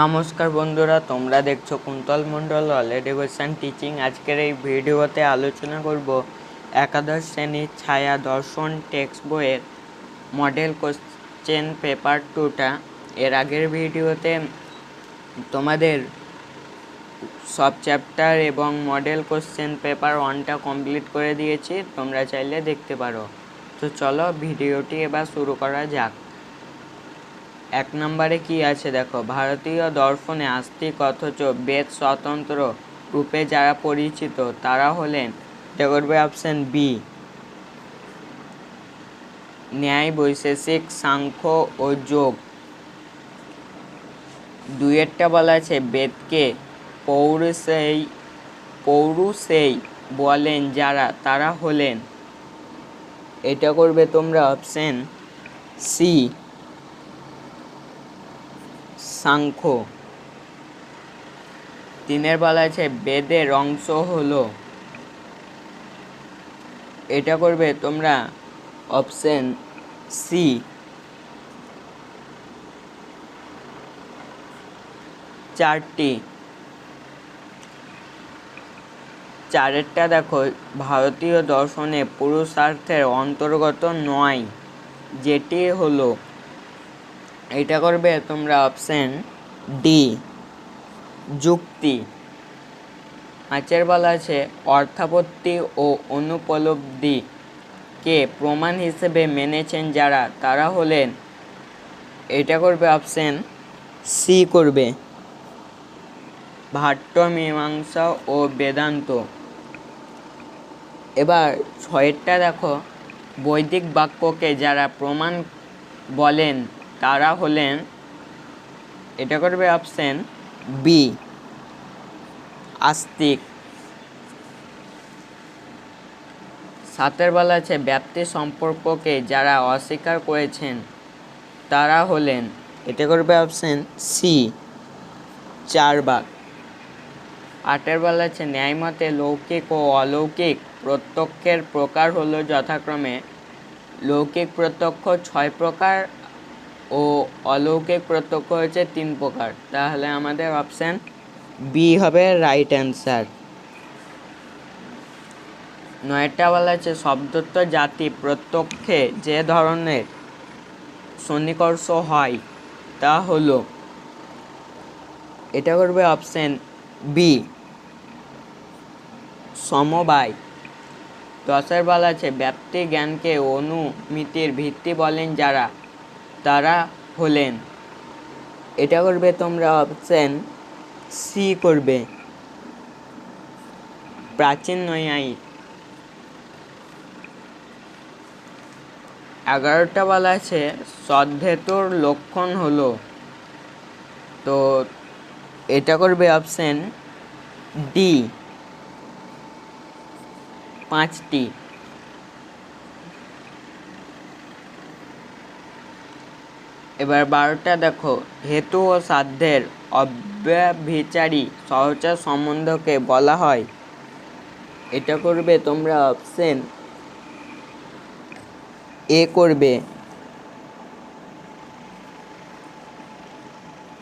নমস্কার বন্ধুরা, তোমরা দেখছো কুন্তল মণ্ডল এডুকেশন টিচিং। আজকের এই ভিডিওতে আলোচনা করব একাদশ শ্রেণীর ছায়া দর্শন টেক্সট বইয়ের মডেল কোশ্চেন পেপার 2টা। এর আগের ভিডিওতে তোমাদের সব চ্যাপ্টার এবং মডেল কোশ্চেন পেপার 1টা কমপ্লিট করে দিয়েছি, তোমরা চাইলে দেখতে পারো। তো চলো ভিডিওটি এবার শুরু করা যাক। 1 নম্বরে কি আছে দেখো, ভারতীয় দর্শনে আস্তিক অথচ বেদ স্বতন্ত্র রূপে যারা পরিচিত তারা হলেন, এটা করবে অপশন বি, ন্যায়, বৈশেষিক, সাংখ্য ও যোগ। 2 বলা আছে বেদকে পৌরুষেই বলেন যারা তারা হলেন, এটা করবে তোমরা অপশন সি, সাংখ্য। 3 বলা আছে বেদের অংশ হলো, এটা করবে তোমরা অপশন সি, চারটি। 4টা দেখো, ভারতীয় দর্শনে পুরুষার্থের অন্তর্গত নয়, যেটি হলো, এটা করবে তোমরা অপশন ডি, যুক্তি। 5 বলা আছে অর্থাপত্তি ও অনুপলব্ধিকে প্রমাণ হিসেবে মেনেছেন যারা তারা হলেন, এটা করবে অপশন সি, করবে ভাট্ট, মীমাংসা ও বেদান্ত। এবার 6টা দেখো, বৈদিক বাক্যকে যারা প্রমাণ বলেন তারা হলেন, এটা করবে অপশন বি, আস্তিক। 7 বলা আছে ব্যাপ্তি সম্পর্ককে যারা অস্বীকার করেছেন তারা হলেন, এটা করবে অপশন সি, চার্বাক। 8 বলা আছে ন্যায়মতে লৌকিক ও অলৌকিক প্রত্যক্ষের প্রকার হলো যথাক্রমে, লৌকিক প্রত্যক্ষ 6 প্রকার ও অলৌকিক প্রত্যক্ষ হচ্ছে 3 প্রকার। তাহলে আমাদের অপশন বি হবে রাইট অ্যান্সার। 9 বলা আছে শব্দত্ব জাতি প্রত্যক্ষে যে ধরনের সন্নিকর্ষ হয় তা হলো, এটা করবে অপশন বি, সমবায়। 10 বলা আছে ব্যাপ্তি জ্ঞানকে অনুমিতির ভিত্তি বলেন যারা তারা হলেন, এটা করবে তোমরা অপশন সি, করবে প্রাচীন নৈয়ায়িক। 11 বলা আছে সদ্ধেতুর লক্ষণ হলো, তো এটা করবে অপশন ডি, 5টি। এবার 12টা দেখো, হেতু ও সাধ্যের অব্যভিচারী সহচর সম্বন্ধকে বলা হয়, এটা করবে তোমরা অপশন এ, করবে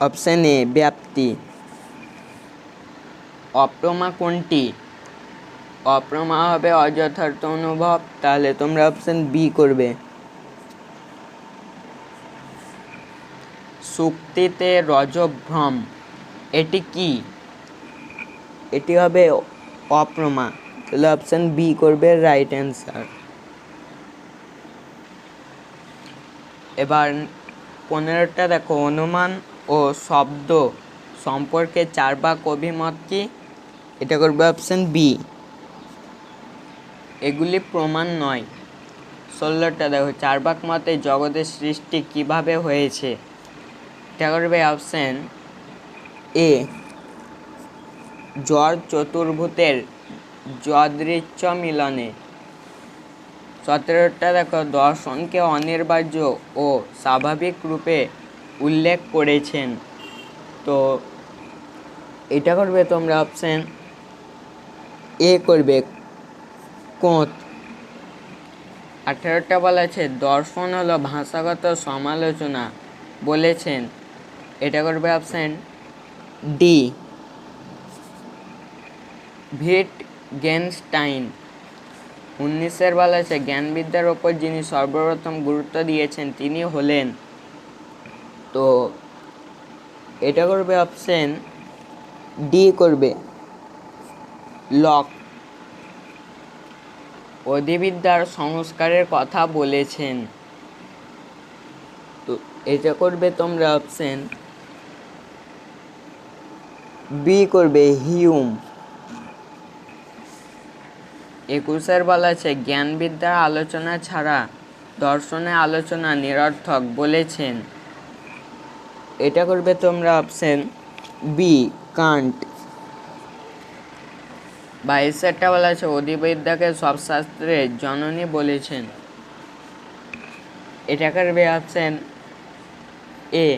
অপশন এ, ব্যাপ্তি। অপ্রমা কোনটি? অপ্রমা হবে অযথার্থ অনুভব, তাহলে তোমরা অপশন বি, করবে। সুক্তিতে রজভ্রম, এটি কি? এটি হবে অপ্রমা, তাহলে অপশন বি, করবে রাইট অ্যান্সার। এবার 15টা দেখো, অনুমান ও শব্দ সম্পর্কে চার্বাক অভিমত কি? এটা করবে অপশন বি, এগুলি প্রমাণ নয়। 16টা দেখো, চার্বাক মতে জগতের সৃষ্টি কিভাবে হয়েছে, এটা করবে অপশন এ, জড় চতুর্ভূতের যদৃচ্ছ মিলনে। 17টা দেখো, দর্শনকে অনিবার্য ও স্বাভাবিক রূপে উল্লেখ করেছেন, তো এটা করবে তোমরা অপশন এ, করবে কোঁত। 18টা বলা আছে দর্শন হলো ভাষাগত সমালোচনা বলেছেন, এটা করবে অপশন ডি ভিটগেনস্টাইন। 19 বলা আছে জ্ঞানবিদ্যার ওপর যিনি সর্বপ্রথম গুরুত্ব দিয়েছেন তিনি হলেন, তো এটা করবে অপশন ডি করবে লক। অধিবিদ্যার সংস্কারের কথা বলেছেন, তো এটা করবে তোমরা অপশন বি করবে হিউম। 21 বলা আছে জ্ঞানবিদ্যার আলোচনা ছাড়া দর্শনের আলোচনা নিরর্থক বলেছেন, এটা করবে তোমরা অপশন বি কান্ট। 22 বলা আছে অধিবিদ্যাকে সব শাস্ত্রের জননী বলেছেন, এটা করবে অপশন এ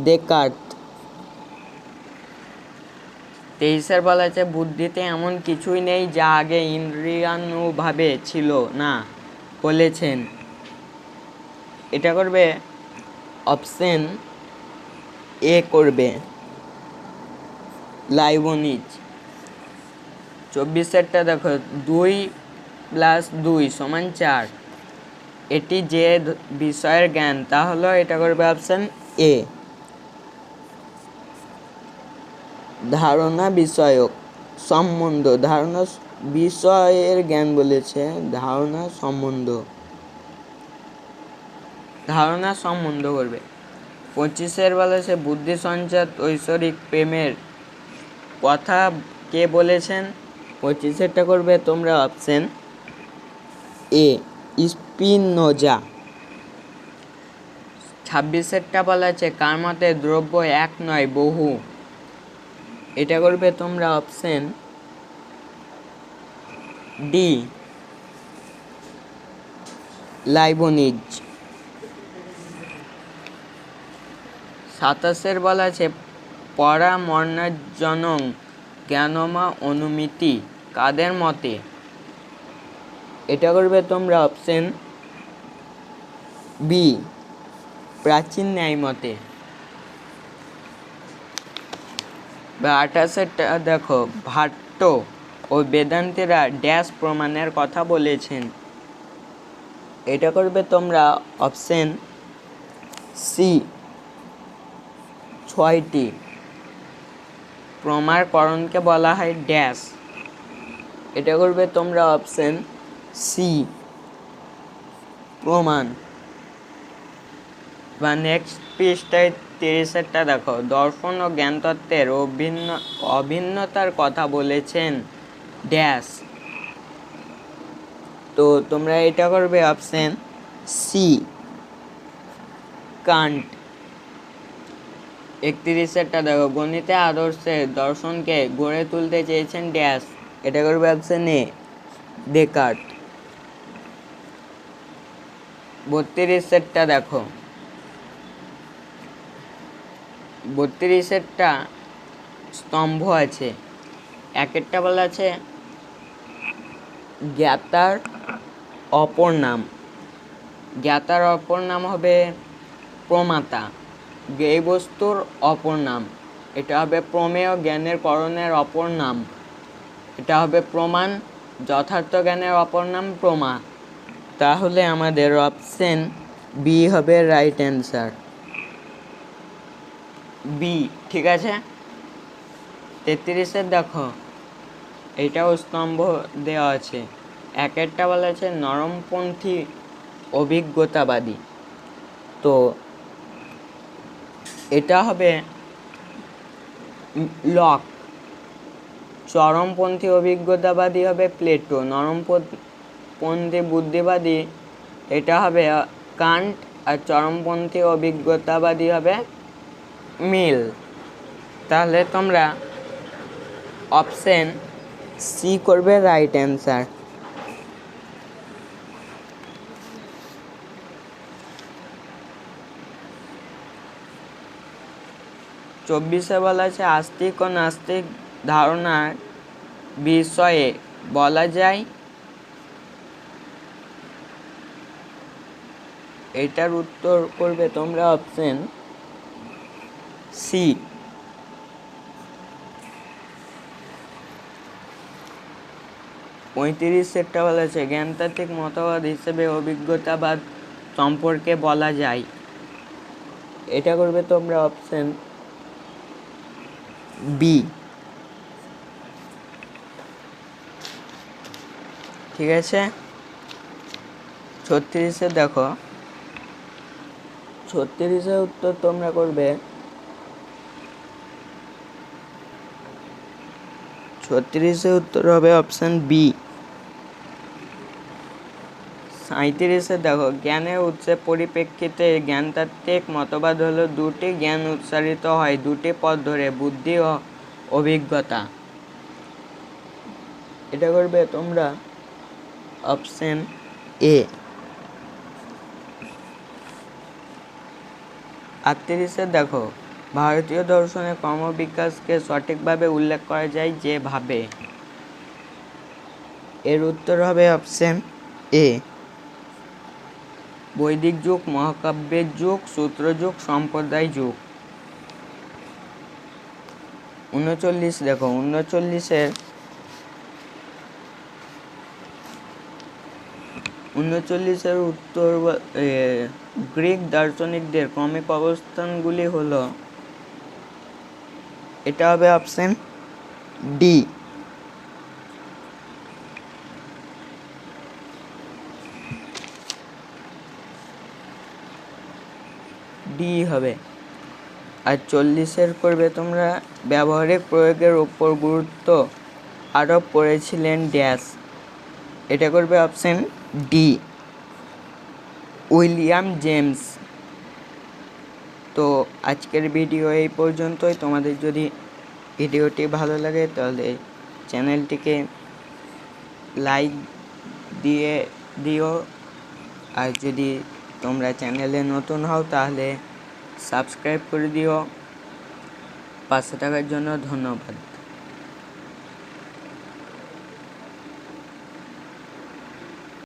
ডেকার্ট। 23 বলা আছে বুদ্ধিতে এমন কিছুই নেই যা আগে ইন্দ্রিয়ানুভাবে ছিল না বলেছেন, এটা করবে অপশন এ করবে লাইবনিজ। 24 দেখো 2 + 2 = 4, এটি যে বিষয়ের জ্ঞান তা হলো, এটা করবে অপশন এ ধারণা বিষয়ক সম্বন্ধ। ধারণা বিষয়ের জ্ঞান বলেছে, ধারণা সম্বন্ধ করবে। 25 বলেছে বুদ্ধি সঞ্চার ঐশ্বরিক প্রেমের কথা কে বলেছেন, 25 করবে তোমরা অপশন এ স্পিনোজা। 26 বলা আছে কার মতে দ্রব্য এক নয় বহু, এটা করবে তোমরা অপশন ডি লাইবনিজ। 27 বলা আছে পরামর্যাজনং জ্ঞানমা অনুমিতি কাদের মতে, এটা করবে তোমরা অপশন বি প্রাচীন ন্যায় মতে। 28 দেখো ভাট্ট ও বেদান্তীরা ড্যাশ প্রমাণের কথা বলেছেন, এটা করবে তোমরা অপশন সি 6টি। প্রমাণকরণকে বলা হয় ড্যাশ, এটা করবে তোমরা অপশন সি প্রমাণ। বা নেক্সট পৃষ্ঠায় 30 দেখো দর্শন ও জ্ঞানতত্ত্বের অভিন্নতার কথা বলেছেন ড্যাশ, তো তোমরা এটা করবে অপশন সি কান্ট। 31 দেখো গণিতে আদর্শের দর্শনকে গড়ে তুলতে চেয়েছেন ড্যাশ, এটা করবে অপশন এ ডেকার্ট। 32 দেখো 32 স্তম্ভ আছে, একটা বলা আছে জ্ঞাতার অপর নাম, জ্ঞাতার অপর নাম হবে প্রমাতা, জ্ঞেয় বস্তুর অপর নাম, এটা হবে প্রমেয় জ্ঞানের করণের অপর নাম, এটা হবে প্রমাণ, যথার্থ জ্ঞানের অপর নাম প্রমা। তাহলে আমাদের অপশন বি হবে রাইট অ্যান্সার, বি, ঠিক আছে। 33 দেখো এটাও স্তম্ভ দেওয়া আছে, একটা বলা আছে নরমপন্থী অভিজ্ঞতাবাদী, তো এটা হবে লক। চরমপন্থী অভিজ্ঞতাবাদী হবে প্লেটো, নরমপন্থী বুদ্ধিবাদী এটা হবে কান্ট, আর চরমপন্থী অভিজ্ঞতাবাদী হবে মিল। তাহলে তোমরা অপশন সি করবে রাইট অ্যান্সার। চব্বিশে বলা আছে আস্তিক ও নাস্তিক ধারণার বিষয়ে বলা যায়, এটার উত্তর করবে তোমরা অপশন সি 35টা বলেছে জ্ঞানতাত্ত্বিক মতবাদ হিসেবে অভিজ্ঞতাবাদ সম্পর্কে বলা যায়। এটা করবে তোমরা অপশন বি। ঠিক আছে, 36 দেখো, 36 উত্তর তোমরা করবে 36 উত্তর হবে অপশন বি। 37 দেখো, জ্ঞানের উৎসের পরিপ্রেক্ষিতে জ্ঞানতাত্ত্বিক মতবাদ হলো দুটি জ্ঞান উচ্চারিত হয় দুটি পথ ধরে, বুদ্ধি ও অভিজ্ঞতা। এটা করবে তোমরা অপশন এ। 38 দেখো, ভারতীয় দর্শনে ক্রমবিকাশকে সঠিকভাবে উল্লেখ করা যায় যেভাবে। এর উত্তর হবে অপশন এ, বৈদিক যুগ, মহাকাব্যের যুগ, সূত্র যুগ, সম্প্রদায় যুগ। 39 দেখো, 39 উত্তর গ্রিক দার্শনিকদের ক্রমিক অবস্থানগুলি হলো, এটা হবে অপশন ডি। ডি হবে। আর 40 করবে তোমরা ব্যবহারিক প্রয়োগের উপর গুরুত্ব আরোপ করেছিলেন ড্যাশ। এটা করবে অপশন ডি, উইলিয়াম জেমস। তো আজকের ভিডিও এই পর্যন্তই। তোমাদের যদি ভিডিওটি ভালো লাগে তাহলে চ্যানেলটিকে লাইক দিয়ে দিও, আর যদি তোমরা চ্যানেলে নতুন হও তাহলে সাবস্ক্রাইব করে দিও। পাশে থাকার জন্য ধন্যবাদ।